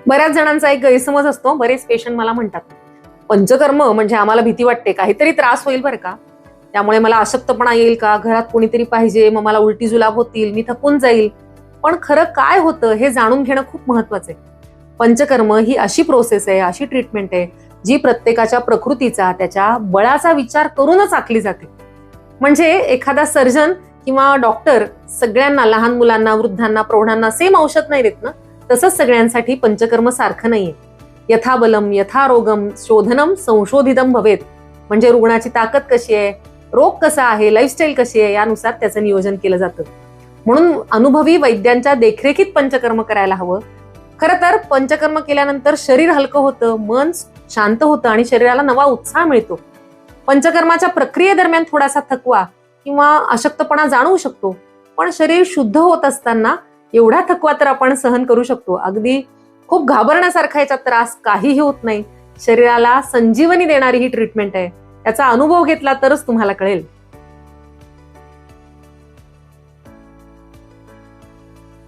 बऱ्याच जणांचा एक गैरसमज असतो. बरेच पेशंट मला म्हणतात, पंचकर्म म्हणजे आम्हाला भीती वाटते, काहीतरी त्रास होईल बरं का, त्यामुळे मला अशक्तपणा येईल का, घरात कोणीतरी पाहिजे, मग मला उलटी जुलाब होतील, मी थकून जाईल. पण खरं काय होतं हे जाणून घेणं खूप महत्वाचं आहे. पंचकर्म ही अशी प्रोसेस आहे, अशी ट्रीटमेंट आहे, जी प्रत्येकाच्या प्रकृतीचा, त्याच्या बळाचा विचार करूनच आखली जाते. म्हणजे एखादा सर्जन किंवा डॉक्टर सगळ्यांना, लहान मुलांना, वृद्धांना, प्रौढांना सेम औषध नाही देत ना, तसंच सगळ्यांसाठी पंचकर्म सारखं नाहीये. यथा बलम यथा रोगम शोधनम संशोधितम भवेत. म्हणजे रुग्णाची ताकद कशी आहे, रोग कसा आहे, लाईफस्टाईल कशी आहे, यानुसार त्याचं नियोजन केलं जातं. म्हणून अनुभवी वैद्यांच्या देखरेखीत पंचकर्म करायला हवं. खरं तर पंचकर्म केल्यानंतर शरीर हलकं होतं, मन शांत होतं आणि शरीराला नवा उत्साह मिळतो. पंचकर्माच्या प्रक्रियेदरम्यान थोडासा थकवा किंवा अशक्तपणा जाणवू शकतो, पण शरीर शुद्ध होत असताना एवढा थकवा तर आपण सहन करू शकतो. अगदी खूप घाबरण्यासारखा याचा त्रास काहीही होत नाही. शरीराला संजीवनी देणारी ही ट्रीटमेंट आहे. त्याचा अनुभव घेतला तरच तुम्हाला कळेल.